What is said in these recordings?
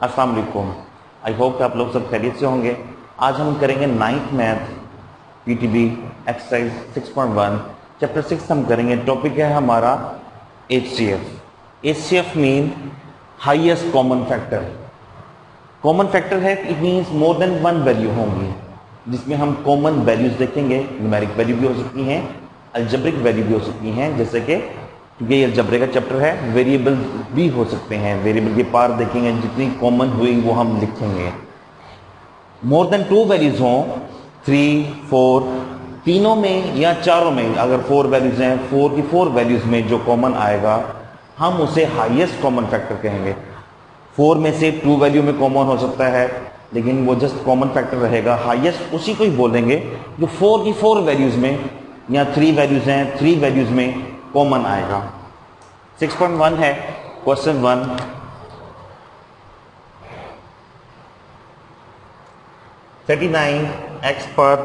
अस्सलाम वालेकुम। I hope कि आप लोग सब खैरियत से होंगे। आज हम करेंगे 9th math PTB exercise 6.1 chapter 6 हम करेंगे। टॉपिक है हमारा HCF mean highest common factor. Common factor है, it means more than one value होंगी जिसमें हम कॉमन वैल्यूज देखेंगे। न्यूमेरिक वैल्यू भी हो सकती हैं, अलजेब्रिक वैल्यू भी हो सकती हैं, जैसे कि क्योंकि ये अलजेब्रे का चैप्टर है, वेरिएबल भी हो सकते हैं। वेरिएबल के पार देखेंगे, जितनी कॉमन हुई वो हम लिखेंगे। मोर देन 2 वैल्यूज हों, 3, 4, तीनों में या चारों में, अगर 4 वैल्यूज हैं, 4 की 4 वैल्यूज में जो कॉमन आएगा हम उसे हाईएस्ट कॉमन फैक्टर कहेंगे। 4 में से 2 वैल्यू में कॉमन हो सकता है, लेकिन वो जस्ट कॉमन फैक्टर रहेगा। हाईएस्ट उसी को ही बोलेंगे जो 4 की 4 वैल्यूज में या 3 वैल्यूज हैं, 3 वैल्यूज में कॉमन आएगा। 6.1 है क्वेश्चन 1। x पर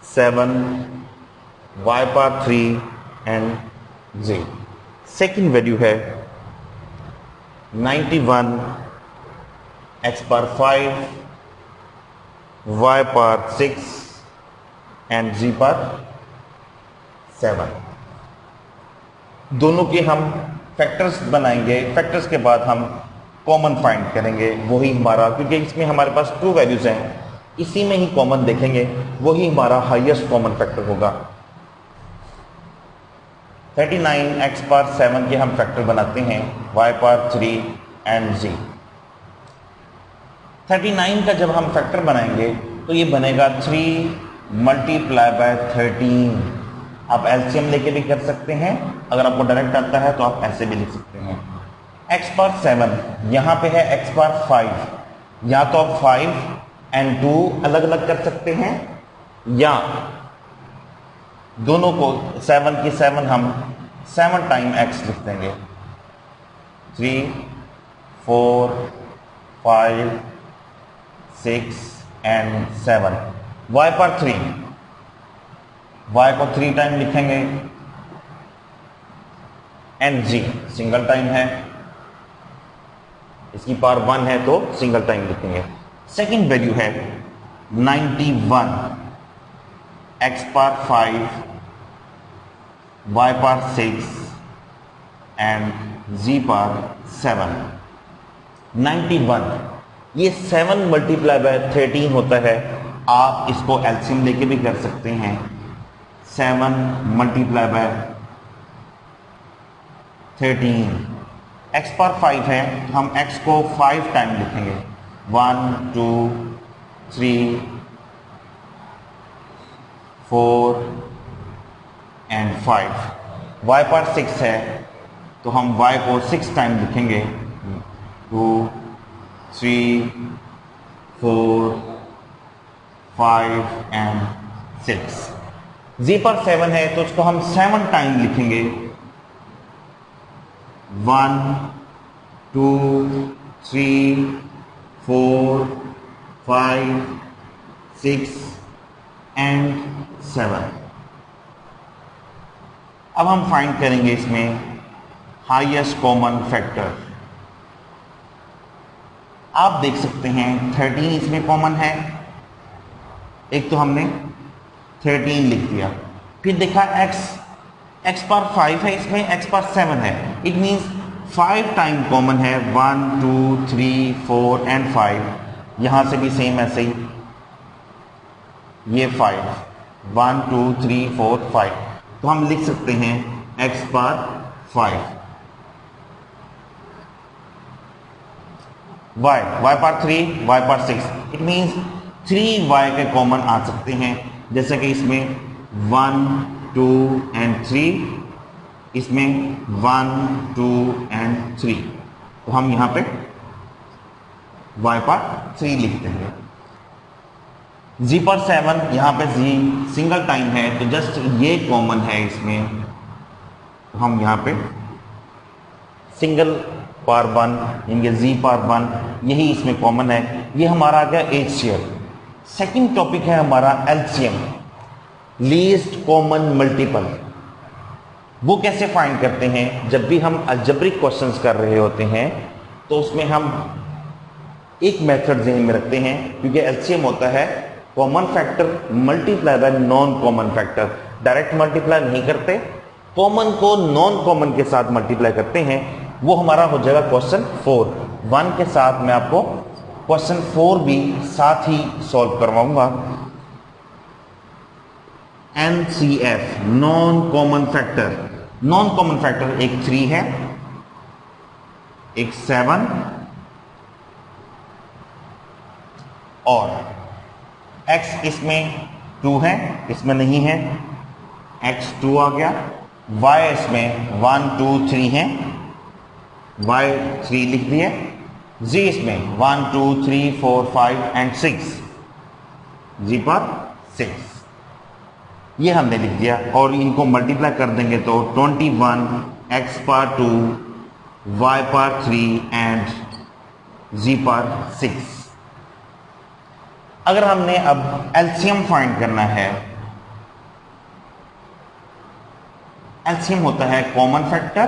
7 y पर 3 एंड z। सेकेंड वैल्यू है 91 x पर 5 y पर 6 एंड z पर 7। दोनों के हम फैक्टर्स बनाएंगे। फैक्टर्स के बाद हम कॉमन फाइंड करेंगे। वही हमारा, क्योंकि इसमें हमारे पास 2 वैल्यूज हैं, इसी में ही कॉमन देखेंगे, वही हमारा हाईएस्ट कॉमन फैक्टर होगा। 39 x पर 7 के हम फैक्टर बनाते हैं, y पर 3 एंड z। 39 का जब हम फैक्टर बनाएंगे तो ये बनेगा 3 मल्टीप्लाई बाय 13। आप एलसीएम लेके भी कर सकते हैं, अगर आपको डायरेक्ट आता है तो आप ऐसे भी लिख सकते हैं। x पर 7, यहाँ पे है x पर 5, या तो आप 5 एंड 2 अलग अलग कर सकते हैं, या दोनों को 7 की 7 हम 7 टाइम x लिख देंगे। 3, 4, 5, 6 एंड 7। y पर 3, y को 3 टाइम लिखेंगे, एंड g सिंगल टाइम है, इसकी पावर 1 है तो सिंगल टाइम लिखेंगे। सेकंड वैल्यू है 91 x पर 5 y पर 6 एंड z पर 7। 91 ये 7 मल्टीप्लाई बाय 13 होता है। आप इसको एलसीएम लेके भी कर सकते हैं। 7 मल्टीप्लाई बाय 13, x पर 5 है तो हम x को 5 टाइम लिखेंगे। 1, 2, 3, 4 एंड 5। y पर 6 है तो हम y को 6 टाइम लिखेंगे। 2, 3, 4, 5 एंड 6। z पर 7 है तो उसको हम 7 टाइम लिखेंगे। 1, 2, 3, 4, 5, 6 एंड 7। अब हम फाइंड करेंगे इसमें हाईएस्ट कॉमन फैक्टर। आप देख सकते हैं 13 इसमें कॉमन है, एक तो हमने 13 लिख दिया। फिर देखा x पर 5 है, इसमें x पर 7 है, इट मीन्स 5 टाइम कॉमन है। 1, 2, 3, 4 एंड 5। यहां से भी सेम ऐसे ही, ये 5, 1, 2, 3, 4, 5, तो हम लिख सकते हैं x पर 5। y पर 3, y पर 6, इट मीन्स 3y के कॉमन आ सकते हैं, जैसे कि इसमें 1, 2 एंड 3, इसमें 1, 2 एंड 3, तो हम यहां पे y पर 3 लिख देंगे। z पर 7, यहां पे z सिंगल टाइम है तो जस्ट ये कॉमन है इसमें, तो हम यहां पे सिंगल पार 1 इनके z पार 1, यही इसमें कॉमन है। ये हमारा आ गया HCF। सेकंड टॉपिक है हमारा LCM, लीस्ट कॉमन मल्टीपल। वो कैसे फाइंड करते हैं? जब भी हम अलजेब्रिक क्वेश्चंस कर रहे होते हैं तो उसमें हम एक मेथड ज़हन में रखते हैं, क्योंकि एलसीएम होता है common factor multiply by non common factor. Direct multiply नहीं करते, कॉमन को नॉन कॉमन के साथ मल्टीप्लाई करते हैं। वो हमारा हो जाएगा क्वेश्चन 4। 1 के साथ मैं आपको क्वेश्चन 4 भी साथ ही सॉल्व करवाऊंगा। NCF non common factor. Non common factor एक 3 है, एक 7 और x इसमें 2 है, इसमें नहीं है, x 2 आ गया। y इसमें 1 2 3 है, y 3 लिख दिए। z इसमें 1 2 3 4 5 एंड 6, z पर 6 ये हमने लिख दिया। और इनको मल्टीप्लाई कर देंगे तो 21 x पर 2 y पर 3 एंड z पर 6। अगर हमने अब एलसीएम फाइंड करना है, एलसीएम होता है common factor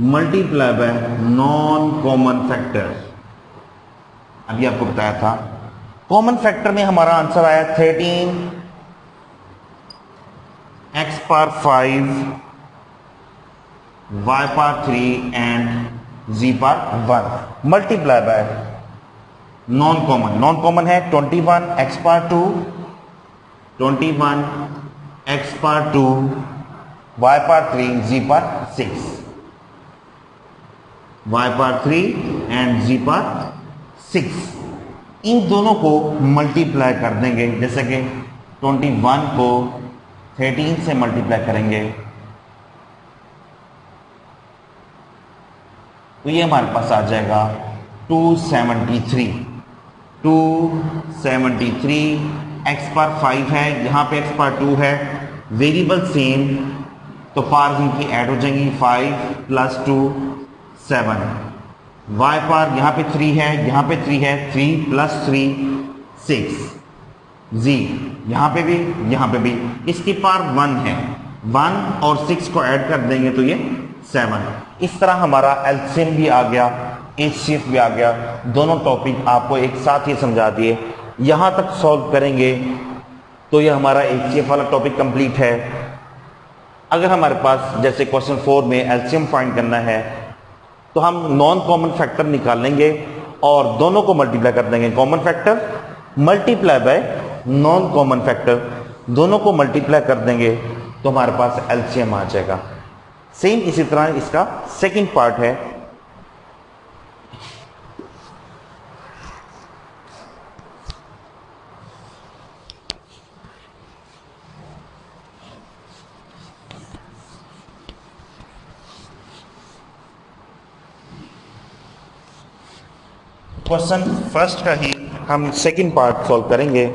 multiply by non common factor. अभी आपको बताया था कॉमन फैक्टर में हमारा आंसर आया 13 x पर 5 y पर 3 एंड z पर 1 multiply by non common. Non common है 21 x पर 2, 21 x पर 2, y पर 3, z पर 6, y पर 3 एंड z पर 6। इन दोनों को मल्टीप्लाई कर देंगे, जैसे कि 21 को 13 से मल्टीप्लाई करेंगे तो ये हमारे पास आ जाएगा 273। 273 x पर 5 है, यहाँ पे x पर 2 है, वेरिएबल सेम तो पार्स इनकी ऐड हो जाएंगी। 5 प्लस 2 7, y पर यहाँ पे 3 है, यहाँ पे 3 है, 3 प्लस 3 6, z यहाँ पे भी यहाँ पे भी, इसकी पार 1 है, 1 और 6 को ऐड कर देंगे तो ये 7। इस तरह हमारा एलसीएम भी आ गया, एचसीएफ भी आ गया। दोनों टॉपिक आपको एक साथ ही समझा दिए। यहां तक सॉल्व करेंगे तो ये हमारा एचसीएफ वाला टॉपिक कंप्लीट है। अगर हमारे पास जैसे क्वेश्चन 4 में एलसीएम फाइंड करना है तो हम नॉन कॉमन फैक्टर निकालेंगे और दोनों को मल्टीप्लाई कर देंगे। Common factor multiply by non common factor, दोनों को मल्टीप्लाई कर देंगे तो हमारे पास एलसीएम आ जाएगा। सेम इसी तरह इसका सेकंड पार्ट है। क्वेश्चन फर्स्ट का ही हम सेकंड पार्ट सॉल्व करेंगे।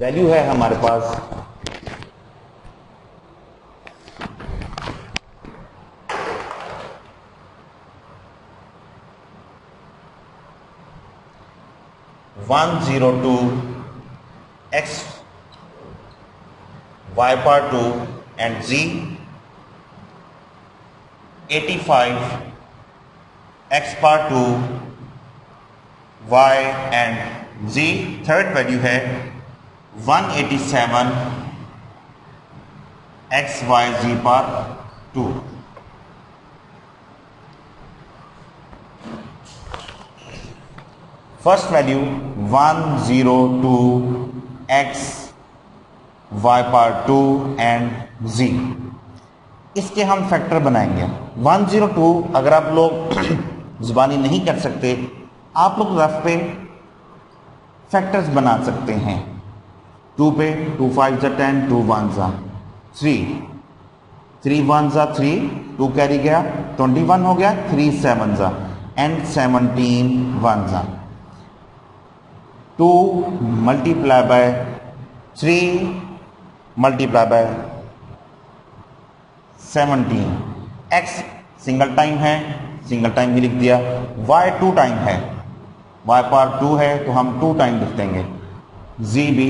वैल्यू है हमारे पास 102 x y पर 2 and z 85 x पर 2 y and z। Third value है 187 x y z पर 2। फर्स्ट वैल्यू 102 x y पर 2 एंड z। इसके हम फैक्टर बनाएंगे। 102 अगर आप लोग जुबानी नहीं कर सकते, आप लोग रफ पे फैक्टर्स बना सकते हैं। 2 पे 2 5 जा 10, 2 1 जा 3, 3 1 जा 3, 2 कैरी गया 21 हो गया, 3 7 जा एंड 17 1 जा। 2 multiply by 3 multiply bye 17। x single time है, सिंगल टाइम ही लिख दिया। y 2 टाइम है, y पर 2 है तो हम 2 टाइम लिख देंगे। z भी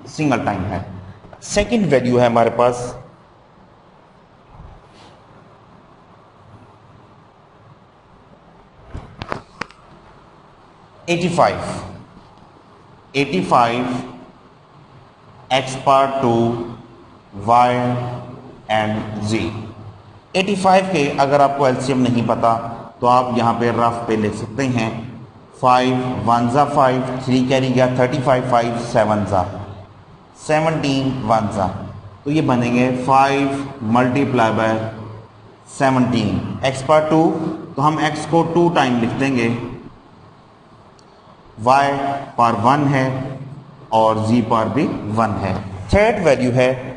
सिंगल टाइम है। सेकंड वैल्यू है हमारे पास 1 85 x power 2 y and z। 85 के अगर आपको एलसीएम नहीं पता तो आप यहाँ पे रफ पे लिख सकते हैं 5 1 जा 5, 3 कैरी गया 35, 5 7 जा 17, 1 जा, तो ये बनेंगे 5 मल्टीप्लाई बाय 17 x पावर 2, तो हम x को 2 टाइम लिख देंगे, y पावर 1 है और z पावर भी 1 है। थर्ड वैल्यू है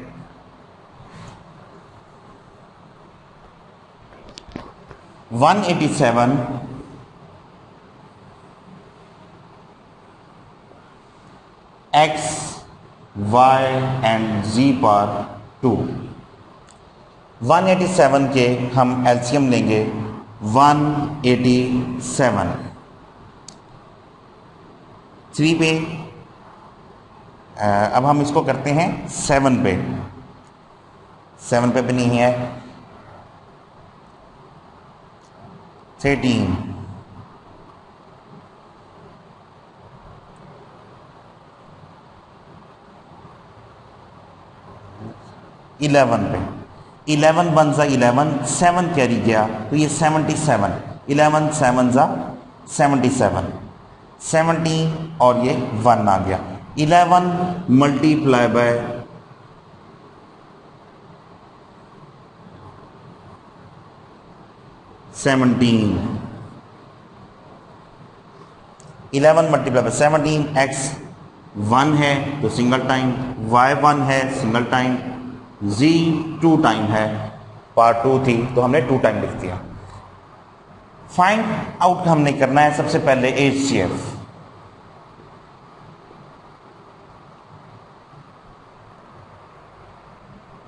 (187) x y and z power 2। 187 के हम एलसीएम लेंगे 187, 3 पे, अब हम इसको करते हैं 7 पे, 7 पे भी नहीं है, 13, 11 पे, 11 1 जा 11, 7 कैरी गया तो ये 77, 11 7 जा 77, 17 और ये 1 आ गया। 11 multiply by 17, 11 multiply by 17, x 1 है तो सिंगल टाइम, y 1 है सिंगल टाइम, z 2 टाइम है, पार्ट 2 थी तो हमने 2 टाइम लिख दिया। फाइंड आउट हमने करना है सबसे पहले HCF।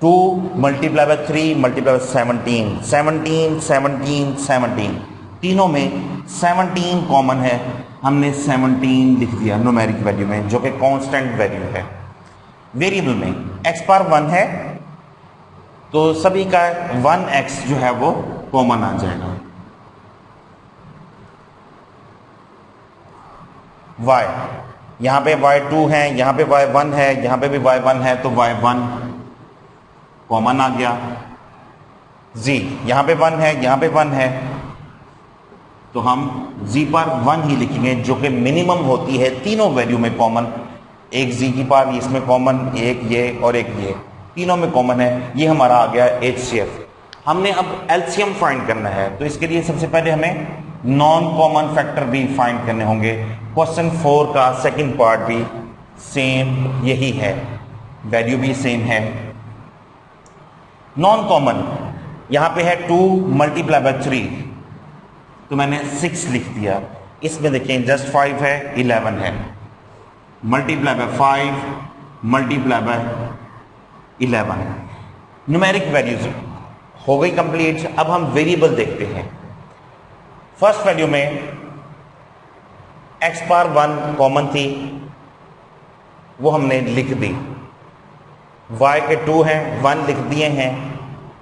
To multiply by 3 multiply bye 17, 17 17 17, तीनों में 17 कॉमन है, हमने 17 लिख दिया न्यूमेरिक वैल्यू में, जो कि कांस्टेंट वैल्यू है। वेरिएबल में x पावर 1 है तो सभी का 1x जो है वो कॉमन आ जाएगा। y यहां पे y2 है, यहां पे y1 है, यहां पे भी y1 है तो y1 कॉमन आ गया। z यहां पे 1 है, यहां पे 1 है तो हम z पर 1 ही लिखेंगे, जो कि मिनिमम होती है तीनों वैल्यू में कॉमन। एक z की पावर इसमें कॉमन, एक ये और एक ये, तीनों में कॉमन है। ये हमारा आ गया HCF। हमने अब एलसीएम फाइंड करना है तो इसके लिए सबसे पहले हमें नॉन कॉमन फैक्टर भी फाइंड करने होंगे। क्वेश्चन 4 का सेकंड पार्ट भी सेम यही है, वैल्यू भी सेम है। नॉन कॉमन यहां पे है 2 मल्टीप्लाई बाय 3 तो मैंने 6 लिख दिया। इसमें देखें जस्ट 5 है, 11 है, multiply by 5 multiply by 11, numeric values हो गई कंप्लीट। अब हम वेरिएबल देखते हैं। फर्स्ट वैल्यू में x पावर 1 कॉमन थी, वो हमने लिख दी, y के 2 हैं 1 लिख दिए हैं,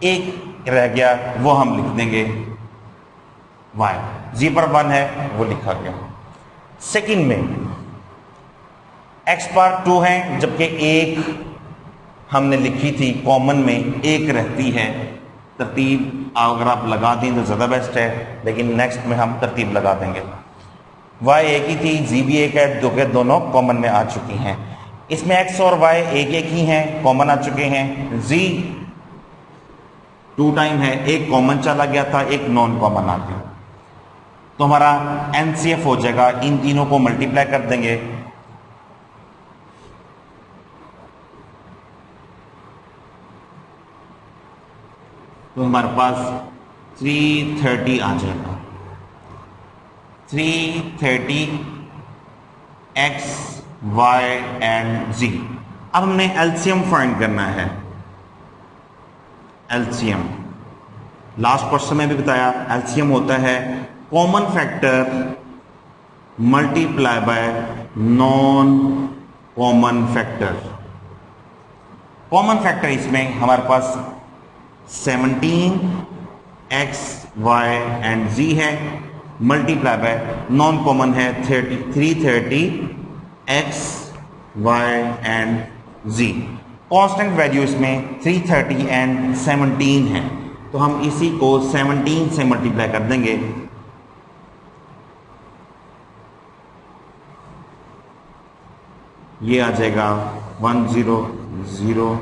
एक रह गया वो हम लिख देंगे y, z पर 1 है वो लिखा गया। सेकंड में x पावर 2 है जबकि एक हमने लिखी थी कॉमन में, एक रहती है। तरतीब अगर आप लगा दें तो ज़्यादा बेस्ट है, लेकिन नेक्स्ट में हम तरतीब लगा देंगे। y एक ही थी, z भी एक है, जो कि दोनों कॉमन में आ चुकी हैं। इसमें x और y एक एक ही हैं, कॉमन आ चुके हैं। z 2 टाइम है, एक कॉमन चला गया था, एक नॉन कॉमन आ गया, तो हमारा NCF हो जाएगा। इन तीनों को मल्टीप्लाई कर देंगे तो हमारे पास 330 आ जाएगा। 330 x y एंड z। अब हमने एलसीएम फाइंड करना है। एलसीएम लास्ट क्वेश्चन में भी बताया, एलसीएम होता है common factor multiply by non common factor. Common factor इसमें हमारे पास 17 x y एंड z है, मल्टीप्लाई बाय नॉन कॉमन है 330 x y and z। Constant value इसमें 330 एंड 17 है, तो हम इसी को 17 से मल्टीप्लाई कर देंगे। ये आ जाएगा 100,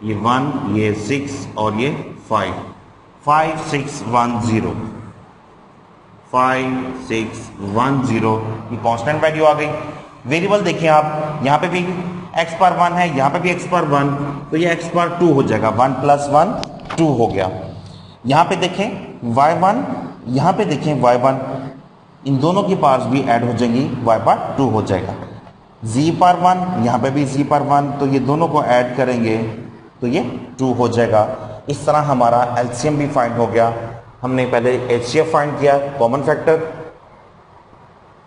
ये 1, ये 6 और ये 5, 5610, 5610। ये कांस्टेंट वैल्यू आ गई। वेरिएबल देखिए आप, यहाँ पे भी x पर 1 है, यहाँ पे भी x पर 1, तो ये x पर 2 हो जाएगा। 1 + 1 2 हो गया। यहाँ पे देखें y1, यहाँ पे देखें y1, इन दोनों की पावर्स भी ऐड हो जाएंगी, y पर 2 हो जाएगा। z पर 1, यहाँ पे भी z पर 1, तो ये दोनों को ऐड करेंगे तो ये 2 हो जाएगा। इस तरह हमारा एलसीएम भी फाइंड हो गया। हमने पहले एचसीएफ फाइंड किया, कॉमन फैक्टर,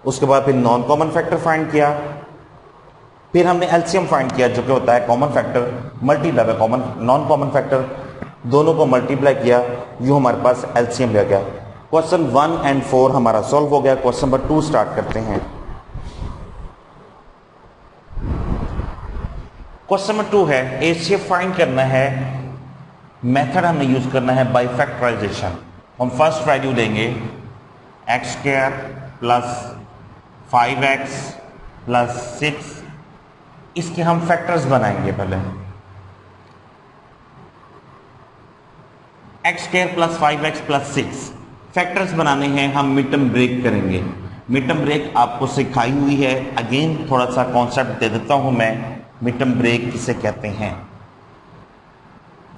उसके बाद फिर नॉन कॉमन फैक्टर फाइंड किया, फिर हमने एलसीएम फाइंड किया जो कि होता है common factor multiply by common noun common factor, दोनों को मल्टीप्लाई किया, यूं हमारे पास एलसीएम ले गया। क्वेश्चन 1 और 4 हमारा सॉल्व हो गया। क्वेश्चन नंबर 2 स्टार्ट करते हैं। क्वेश्चन नंबर 2 है, एचसीएफ फाइंड करना है। मेथड हमने यूज करना है बाय फैक्टराइजेशन। हम फर्स्ट वैल्यू लेंगे x² + 5x + 6, इसके हम फैक्टर्स बनाएंगे। पहले x² + 5x + 6 फैक्टर्स बनाने हैं। हम मिड टर्म ब्रेक करेंगे। मिड टर्म ब्रेक आपको सिखाई हुई है, अगेन थोड़ा सा कॉन्सेप्ट दे देता हूं मैं। मिड टर्म ब्रेक किसे कहते हैं?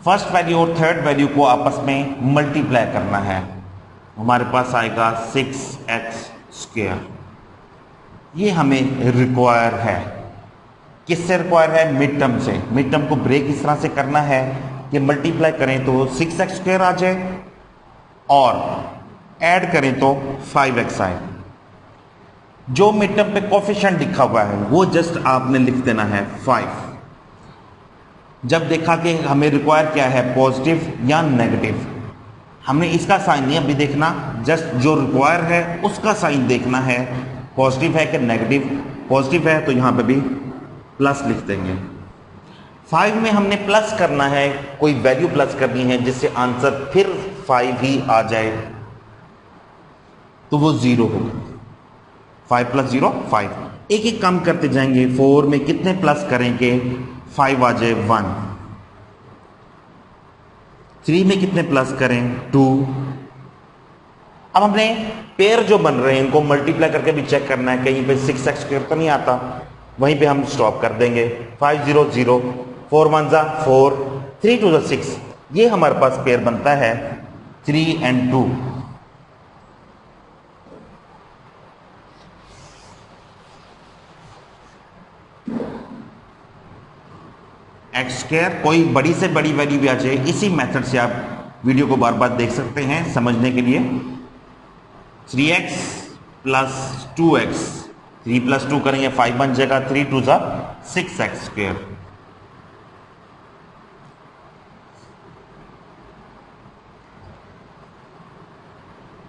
फर्स्ट वैल्यू और थर्ड वैल्यू को आपस में मल्टीप्लाई करना है। हमारे पास आएगा 6x²। ये हमें रिक्वायर है। किससे रिक्वायर है? मिड टर्म से। मिड टर्म को ब्रेक इस तरह से करना है कि मल्टीप्लाई करें तो 6x² आ जाए और ऐड करें तो 5x आए। जो मिड टर्म पे कोफिशिएंट लिखा हुआ है वो जस्ट आपने लिख देना है 5। जब देखा कि हमें रिक्वायर क्या है, पॉजिटिव या नेगेटिव, हमने इसका साइन नहीं अभी देखना, जस्ट जो रिक्वायर है उसका साइन देखना है, पॉजिटिव है कि नेगेटिव। पॉजिटिव है तो यहां पे भी प्लस लिख देंगे। 5 में हमने प्लस करना है, कोई वैल्यू प्लस करनी है जिससे आंसर फिर 5 ही आ जाए, तो वो 0 होगा। 5 + 0 5। एक एक कम करते जाएंगे। 4 में कितने प्लस करेंगे 5 आ जाए 1। 3 में कितने प्लस करें 2। अब हमने पेयर जो बन रहे हैं इनको मल्टीप्लाई करके भी चेक करना है, कहीं पे 6x² तो नहीं आता, वहीं पे हम स्टॉप कर देंगे। 5 0 0, 4 1 4, 3 2 6, ये हमारे पास पेयर बनता है 3 और 2। x² कोई बड़ी से बड़ी वैल्यू भी आ जाए, इसी मेथड से आप वीडियो को बार बार देख सकते हैं समझने के लिए। 3x + 2x, 3 + 2 करेंगे 5 बन जाएगा, 3 2 6x²।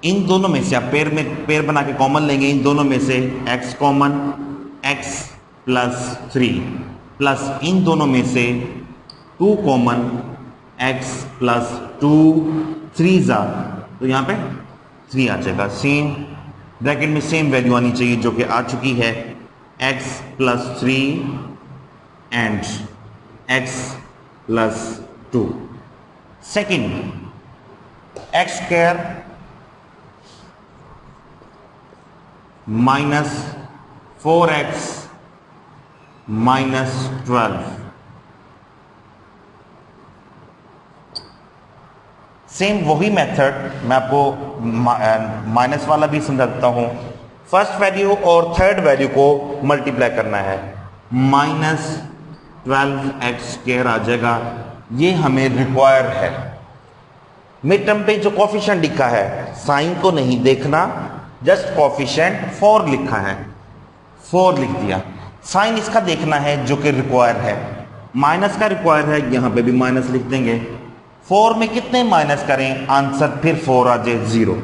इन दोनों में से आप पेयर बना के कॉमन लेंगे। इन दोनों में से x कॉमन, x + 3 प्लस इन दोनों में से 2 कॉमन, x + 2 3 तो यहां पे 3 आ जाएगा। सेम ब्रैकेट में सेम वैल्यू आनी चाहिए जो कि आ चुकी है, x + 3 and x + 2। Second, x² - 4x - 12। Same वही मेथड मैं आपको माइनस वाला भी समझा देता हूं। फर्स्ट वैल्यू और थर्ड वैल्यू को मल्टीप्लाई करना है, -12x² आ जाएगा। ये हमें रिक्वायर है। मिड टर्म पे जो कोफिशिएंट लिखा है, साइन को नहीं देखना, जस्ट कोफिशिएंट 4 लिखा है, 4 लिख दिया। साइन इसका देखना है जो कि रिक्वायर है। माइनस का रिक्वायर है, यहां पे भी माइनस लिख देंगे। 4 में कितने माइनस करें, आंसर फिर 4 आ जाए 0,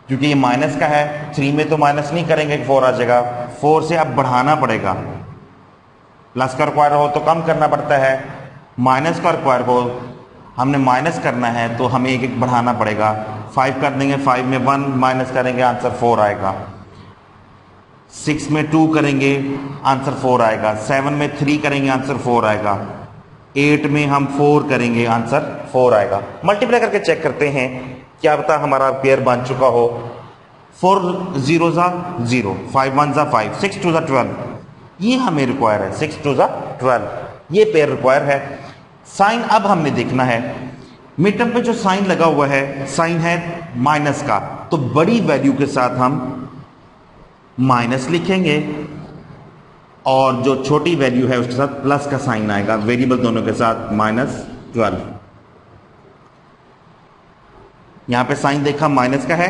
क्योंकि ये माइनस का है। 3 में तो माइनस नहीं करेंगे, 4 आ जाएगा। 4 से अब बढ़ाना पड़ेगा, प्लस का रिक्वायर हो तो कम करना पड़ता है, माइनस का रिक्वायर हो हमने माइनस करना है तो हमें एक एक बढ़ाना पड़ेगा। 5 कर देंगे, 5 में 1 माइनस करेंगे, आंसर 4 आएगा। 6 में 2 करेंगे, आंसर 4 आएगा। 7 में 3 करेंगे, आंसर 4 आएगा। 8 में हम 4 करेंगे, आंसर 4 आएगा। मल्टीप्लाई करके चेक करते हैं, क्या पता हमारा पेयर बन चुका हो। 4 0 ज़ा 0, 5 1 ज़ा 5, 6 2 ज़ा 12, ये हमें रिक्वायर है। 6 2 ज़ा 12, ये पेयर रिक्वायर है। साइन अब हमने देखना है, मिड टर्म पे जो साइन लगा हुआ है, साइन है माइनस का, तो बड़ी वैल्यू के साथ हम माइनस लिखेंगे और जो छोटी वैल्यू है उसके साथ प्लस का साइन आएगा, वेरिएबल दोनों के साथ -12। यहां पे साइन देखा माइनस का है।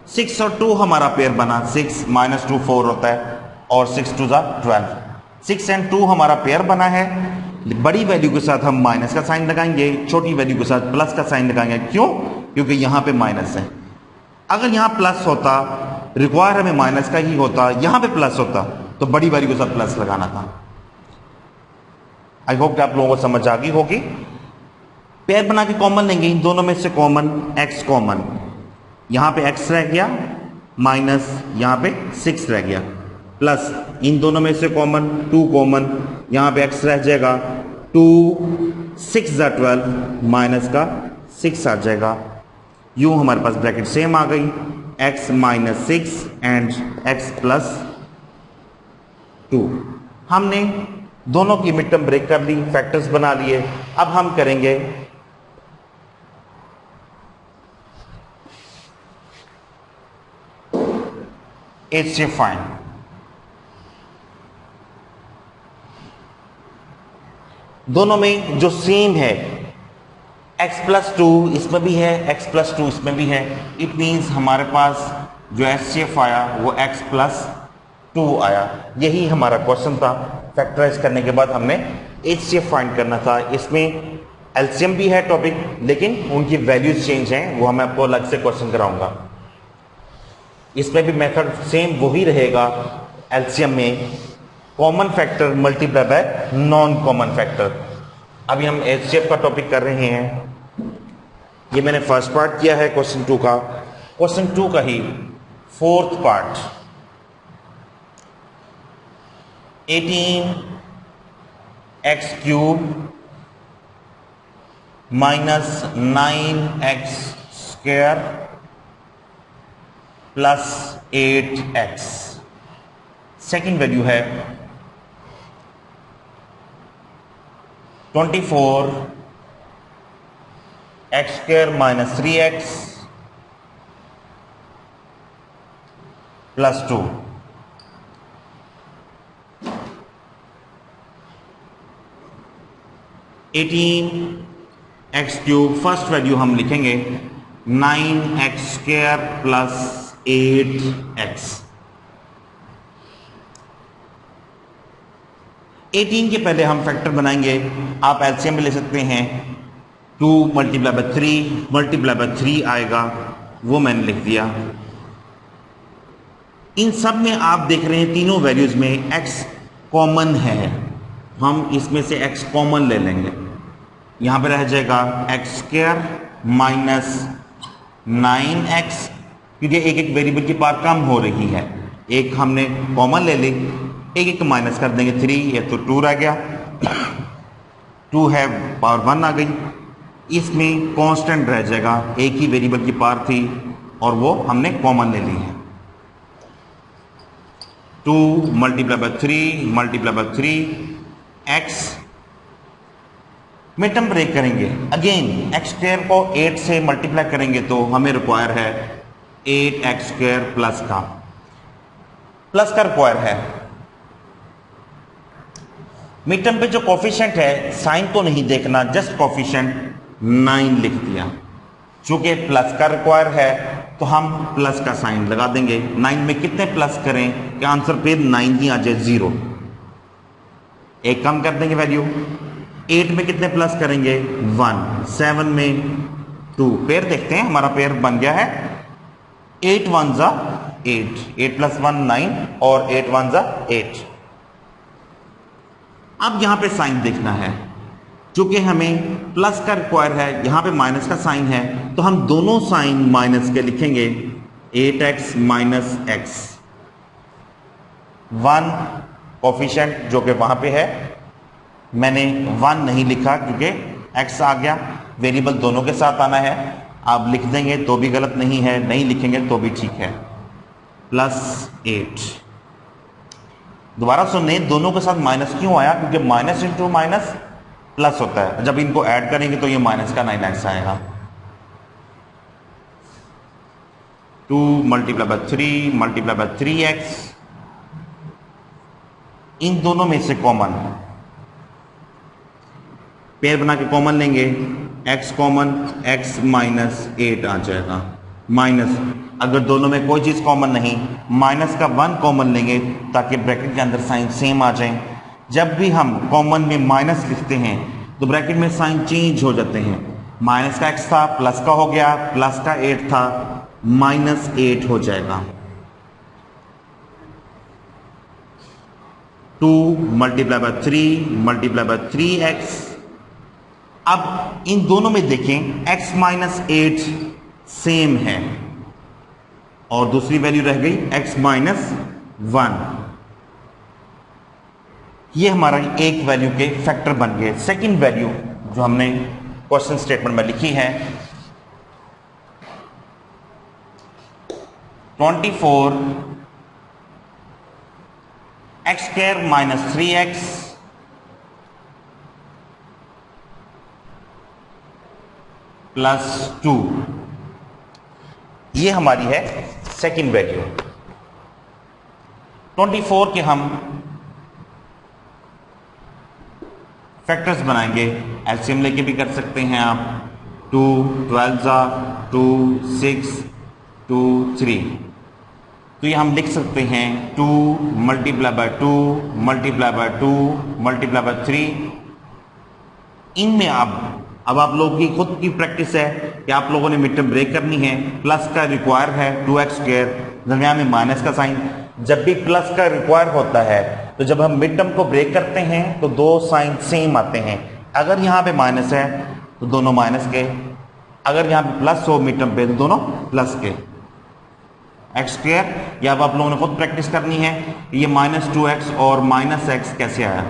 6 और 2 हमारा पेयर बना, 6 - 2 4 होता है और 6 2 ज़ा 12। 6 और 2 हमारा पेयर बना है। बड़ी वैल्यू के साथ हम माइनस का साइन लगाएंगे, छोटी वैल्यू के साथ प्लस का साइन लगाएंगे। क्यों? क्योंकि यहां पे माइनस है। अगर यहां प्लस होता, रिक्वायर हमें माइनस का ही होता, यहां पे प्लस होता तो बड़ी वैल्यू के साथ प्लस लगाना था। आई होप कि आप लोगों को समझ आ गई होगी। पेयर बना के कॉमन लेंगे, इन दोनों में से कॉमन x कॉमन, यहां पे x रह गया, माइनस यहां पे 6 रह गया, प्लस इन दोनों में से कॉमन 2 कॉमन, यहां पे x रह जाएगा 2 6 ज़ा 12, माइनस का 6 आ जाएगा। यूं हमारे पास ब्रैकेट सेम आ गई, x - 6 एंड x + 2। हमने दोनों की मिड टर्म ब्रेक कर ली, फैक्टर्स बना लिए। अब हम करेंगे HCF फाइंड। दोनों में जो सेम है, x + 2 इसमें भी है, x + 2 इसमें भी है। इट मीन्स हमारे पास जो HCF आया वो x + 2 आया। यही हमारा क्वेश्चन था। फैक्टराइज करने के बाद हमने HCF फाइंड करना था। इसमें LCM भी है टॉपिक, लेकिन उनकी वैल्यूज चेंज हैं, वो मैं आपको अलग से क्वेश्चन कराऊंगा। इसमें भी मेथड सेम वही रहेगा। LCM में common factor multiply by non common factor. अभी हम HCF का टॉपिक कर रहे हैं। ये मैंने फर्स्ट पार्ट किया है क्वेश्चन 2 का। क्वेश्चन 2 का ही fourth part, 18x³ - 9x² + 8x। Second value है 24x² - 3x + 2। 18x³ first value हम लिखेंगे 9x² + 8x। 18 के पहले हम फैक्टर बनाएंगे। आप LCM भी ले सकते हैं। 2 × 3 × 3 आएगा, वो मैंने लिख दिया। इन सब में आप देख रहे हैं तीनों वैल्यूज में x कॉमन है, हम इसमें से x कॉमन ले लेंगे। यहां पे रह जाएगा x² - 9x, क्योंकि एक एक वेरिएबल की पावर कम हो रही है। एक हमने कॉमन ले ली, एक एक माइनस कर देंगे, 3 या तो 2 रह गया, 2 है पावर 1 आ गई। इसमें कांस्टेंट रह जाएगा, एक ही वेरिएबल की पावर थी और वो हमने कॉमन ले ली है। 2 × 3 × 3x। मिड टर्म ब्रेक करेंगे, अगेन x² को 8 से मल्टीप्लाई करेंगे तो हमें रिक्वायर है 8x² प्लस का रिक्वायर है। मिड टर्म पे जो कोफिशिएंट है, साइन को नहीं देखना, जस्ट कोफिशिएंट 9 लिख दिया। चूंकि प्लस का रिक्वायर है तो हम प्लस का साइन लगा देंगे। 9 में कितने प्लस करें कि आंसर पे 9 ही आ जाए, 0। एक कम कर देंगे वैल्यू। 8 में कितने प्लस करेंगे 1, 7 में 2, पेयर देखते हैं हमारा पेयर बन गया है 8 1 जा 8, 8 प्लस 1 9 और 8 1 जा 8। अब यहां पे साइन देखना है, चूंकि हमें प्लस का रिक्वायर है, यहां पे माइनस का साइन है, तो हम दोनों साइन माइनस के लिखेंगे 8x माइनस x। 1 कोफिशिएंट जो कि वहां पे है, मैंने 1 नहीं लिखा क्योंकि x आ गया, वेरिएबल दोनों के साथ आना है। आप लिख देंगे तो भी गलत नहीं है, नहीं लिखेंगे तो भी ठीक है। प्लस 8, दोबारा सुनने, दोनों के साथ माइनस क्यों आया, क्योंकि माइनस इंटू माइनस प्लस होता है, जब इनको ऐड करेंगे तो ये माइनस का 9x आएगा। 2 multiply by 3 multiply bye 3x, इन दोनों में से कॉमन पेयर बना के कॉमन लेंगे, x कॉमन, x माइनस 8 आ जाएगा। माइनस, अगर दोनों में कोई चीज कॉमन नहीं, माइनस का 1 कॉमन लेंगे ताकि ब्रैकेट के अंदर साइन सेम आ जाए। जब भी हम कॉमन में माइनस लिखते हैं तो ब्रैकेट में साइन चेंज हो जाते हैं। माइनस का x था, प्लस का हो गया, प्लस का 8 था, माइनस 8 हो जाएगा। 2 multiply by 3 multiply bye 3x। अब इन दोनों में देखें x माइनस 8 सेम है और दूसरी वैल्यू रह गई x माइनस 1। ये हमारा एक वैल्यू के फैक्टर बन गए। सेकंड वैल्यू जो हमने क्वेश्चन स्टेटमेंट में लिखी है 24 x square minus 3x plus 2, ये हमारी है सेकंड वैल्यू। 24 के हम फैक्टर्स बनाएंगे, एलसीएम लेके भी कर सकते हैं आप। 2 12 जा 2 6 2 3, तो ये हम लिख सकते हैं 2 multiply by 2 multiply by 2 multiply by 3। इनमें अब आप लोगों की खुद की प्रैक्टिस है कि आप लोगों ने मिड टर्म ब्रेक करनी है। प्लस का रिक्वायर है 2x स्क्वायर, दरमियान में माइनस का साइन। जब भी प्लस का रिक्वायर होता है तो जब हम मिड टर्म को ब्रेक करते हैं तो दो साइन सेम आते हैं। अगर यहाँ पे माइनस है तो दोनों माइनस के, अगर यहाँ पे प्लस हो मिड टर्म पे तो दोनों प्लस के। एक्स स्क्वायर, या अब आप लोगों ने खुद प्रैक्टिस करनी है ये माइनस 2x और माइनस x कैसे आया।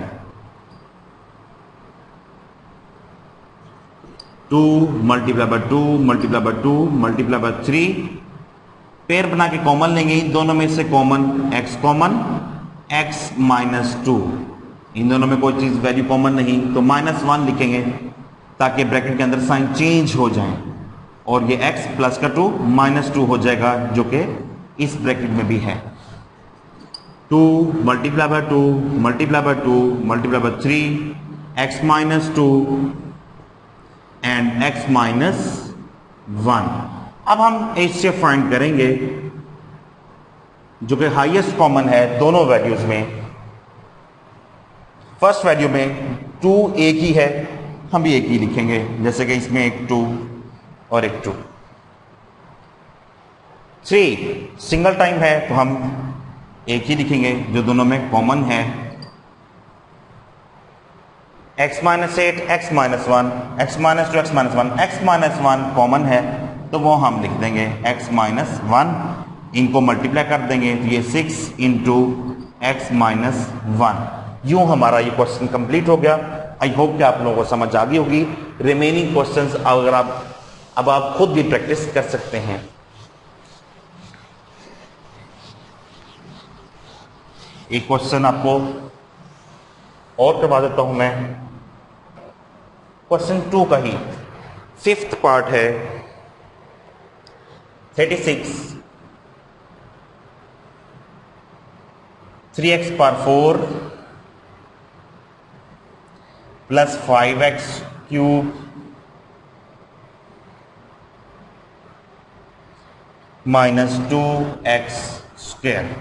2 multiply by 2 multiply by 2 multiply by 3, pair बना के कॉमन लेंगे, इन दोनों में से common x common, x minus 2, इन दोनों में कोई चीज वैल्यू कॉमन नहीं तो माइनस 1 लिखेंगे ताकि ब्रैकेट के अंदर साइन चेंज हो जाए और ये x प्लस का 2 माइनस 2 हो जाएगा जो कि इस ब्रैकेट में भी है। 2 multiply by 2 multiply by 2 multiply by 3 x minus 2 and x minus 1। अब हम इससे फाइंड करेंगे जो कि हाईएस्ट कॉमन है दोनों वैल्यूज में। फर्स्ट वैल्यू में 2 एक ही है, हम भी एक ही लिखेंगे, जैसे कि इसमें एक 2 और एक 2। 3 सिंगल टाइम है तो हम एक ही लिखेंगे जो दोनों में कॉमन है। x minus 8 x minus 1 x minus 2 x minus 1, x minus 1 common है तो वो हम लिख देंगे x माइनस 1, इनको मल्टीप्लाई कर देंगे तो ये 6 इंटू एक्स माइनस 1। यूं हमारा ये क्वेश्चन कंप्लीट हो गया। आई होप कि आप लोगों को समझ आ गई होगी। रिमेनिंग क्वेश्चंस अगर अब आप खुद भी प्रैक्टिस कर सकते हैं। एक क्वेश्चन आपको और करवा देता हूं मैं, क्वेश्चन 2 का ही 5th पार्ट है। 36 3x power 4 plus 5x cube minus 2x square.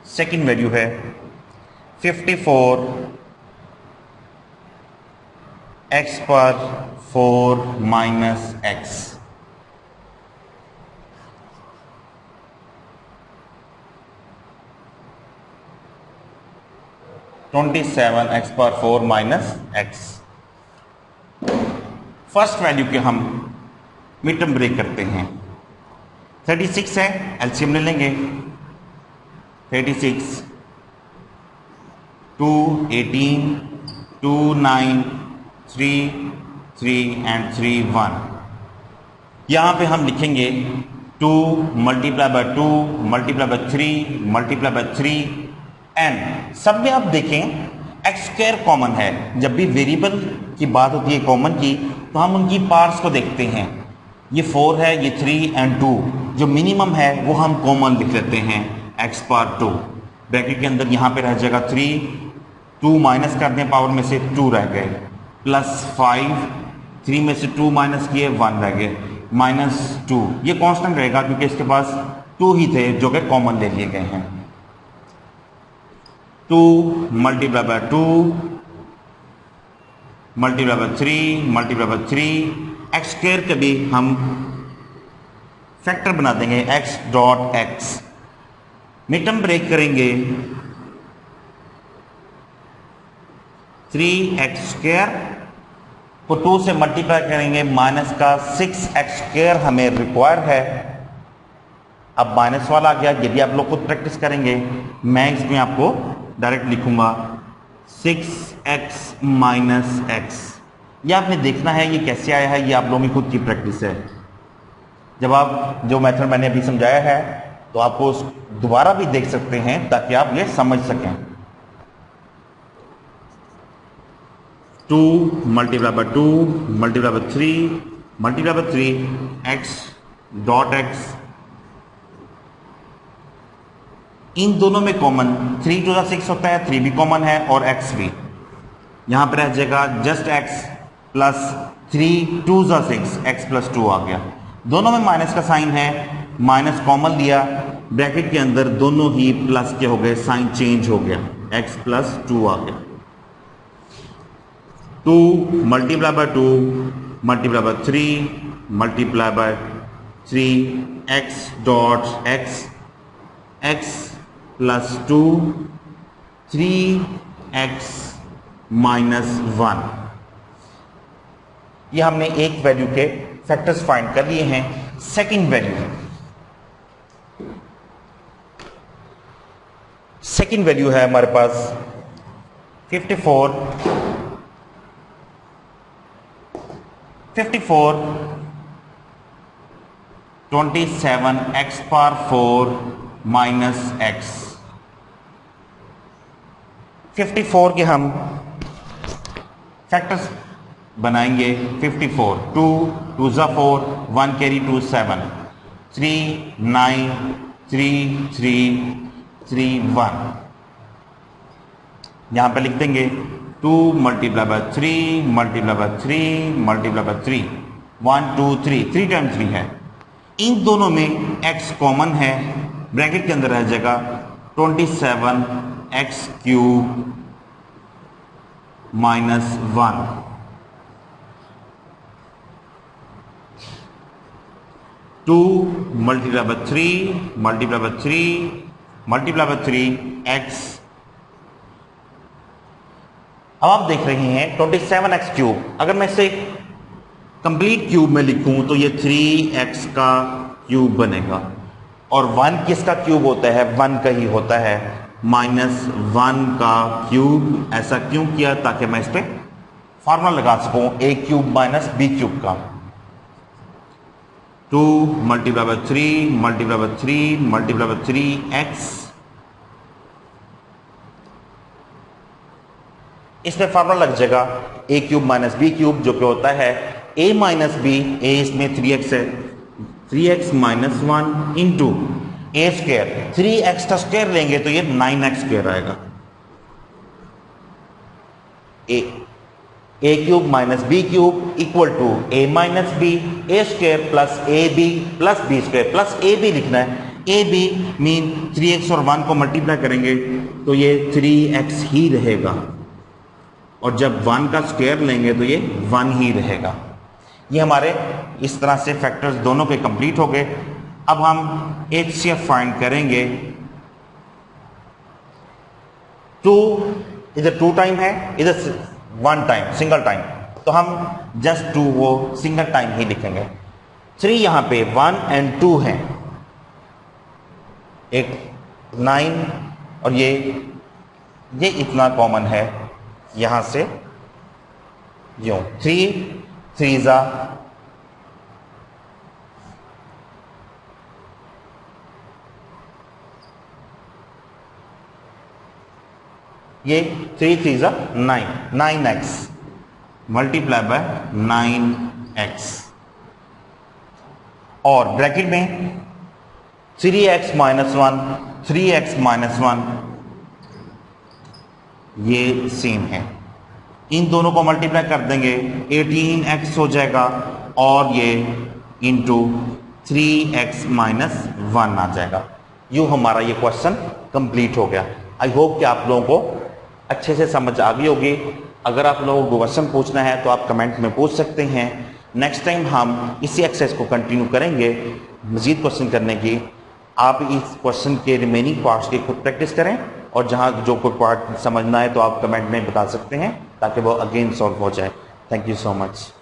Second value है 54 x पर 4 माइनस एक्स, 27 x पर 4 माइनस एक्स। फर्स्ट वैल्यू के हम मिड टर्म ब्रेक करते हैं। 36 है, एलसीएम ले लेंगे। 36 2 18 2 9 3 3 एंड 3 1। यहां पे हम लिखेंगे 2 multiply by 2 multiply by 3 multiply by 3 and सब में आप देखें एक्स स्क्वायर कॉमन है। जब भी वेरिएबल की बात होती है कॉमन की, तो हम उनकी पार्ट्स को देखते हैं। ये 4 है, ये 3 एंड 2, जो मिनिमम है वो हम कॉमन लिख लेते हैं x पावर 2। ब्रैकेट के अंदर यहाँ पे रह जाएगा 3, 2 माइनस कर दें पावर में से 2 रह गए, प्लस 5, 3 में से 2 माइनस किए 1 रह गए, माइनस 2। ये कांस्टेंट रहेगा क्योंकि इसके पास 2 ही थे जो कि कॉमन ले लिए गए हैं। 2 multiply by 2 multiply by 3 multiply by 3 x square के भी हम फैक्टर बना देंगे x dot x। Mid term break करेंगे 3x स्क्वायर को 2 से मल्टीप्लाई करेंगे, माइनस का 6x स्क्वायर हमें रिक्वायर है। अब माइनस वाला आ गया, यदि आप लोग खुद प्रैक्टिस करेंगे, मैं इसमें आपको डायरेक्ट लिखूंगा 6x माइनस एक्स। ये आपने देखना है ये कैसे आया है, ये आप लोगों की खुद की प्रैक्टिस है। जब आप जो मेथड मैंने अभी समझाया है तो आपको दोबारा भी देख सकते हैं ताकि आप ये समझ सकें। 2 multiply by 2 multiply by 3 multiply by 3 x dot x. इन दोनों में कॉमन 3 टू 6 होता है, 3 भी कॉमन है और x भी। यहां पर रह जाएगा just x plus 3 to 6, x plus 2 आ गया। दोनों में माइनस का साइन है, माइनस कॉमन लिया, ब्रैकेट के अंदर दोनों ही प्लस के हो गए, साइन चेंज हो गया, x प्लस 2 आ गया। 2 multiply by 2 multiply by 3 multiply by 3 x dot x, x plus 2 3x minus 1। ये हमने एक वैल्यू के फैक्टर्स फाइंड कर लिए हैं। सेकंड वैल्यू है हमारे पास 54 27 x पावर 4 माइनस एक्स। 54 के हम फैक्टर्स बनाएंगे। 54 2 2 4 1 कैरी 2 7 3 9 3 3 3 1। यहां पे लिख देंगे 2 multiply by 3 multiply by 3 multiply by 3 1 2 3 3 times 3 है। इन दोनों में x कॉमन है, ब्रैकेट के अंदर रह जाएगा 27 x cube minus 1। 2 multiply by 3 multiply by 3 multiply by 3 x. अब आप देख रहे हैं 27 एक्स क्यूब। अगर मैं इसे कंप्लीट क्यूब में लिखूं तो ये 3x का क्यूब बनेगा, और 1 किसका क्यूब होता है? 1 का ही होता है, माइनस 1 का क्यूब। ऐसा क्यों किया? ताकि मैं इस पर फॉर्मूला लगा सकूं a cube minus b cube का। 2 multiply by 3 multiply by 3 multiply bye 3x। इसमें फॉर्मूला लग जाएगा a cube minus b cube, जो कि होता है a माइनस b। a इसमें 3x है, 3x माइनस 1 इंटू ए स्क्वायर। 3x का स्क्वायर लेंगे तो ये 9x स्क्वायर आएगा। A cube minus b cube equal to a minus b, a square plus a b plus b square plus a b लिखना है। A B mean 3x और 1 को multiply करेंगे तो ये 3x ही रहेगा, और जब 1 का स्क्वायर लेंगे तो ये 1 ही रहेगा। ये हमारे इस तरह से फैक्टर्स दोनों के कंप्लीट हो गए। अब हम HCF फाइंड करेंगे। 2 इधर 2 टाइम है, इधर 1 टाइम, सिंगल टाइम, तो हम जस्ट 2 वो सिंगल टाइम ही लिखेंगे। 3 यहां पे 1 and 2 है, एक 9 और ये इतना कॉमन है यहां से यूं 3 जा ये 3 जा 9x मल्टीप्लाई बाय 9x और ब्रैकेट में 3x माइनस 1 3x माइनस 1 ये सेम है। इन दोनों को मल्टीप्लाई कर देंगे 18x हो जाएगा और ये इंटू 3x माइनस 1 आ जाएगा। यूं हमारा ये क्वेश्चन कंप्लीट हो गया। आई होप कि आप लोगों को अच्छे से समझ आ गई होगी। अगर आप लोगों को क्वेश्चन पूछना है तो आप कमेंट में पूछ सकते हैं। नेक्स्ट टाइम हम इसी एक्सरसाइज को कंटिन्यू करेंगे मजीद क्वेश्चन करने की। आप इस क्वेश्चन के रिमेनिंग पार्ट्स की खुद प्रैक्टिस करें और जहां जो कोई पार्ट समझना है तो आप कमेंट में बता सकते हैं ताकि वो अगेन सॉल्व हो जाए। Thank you so much.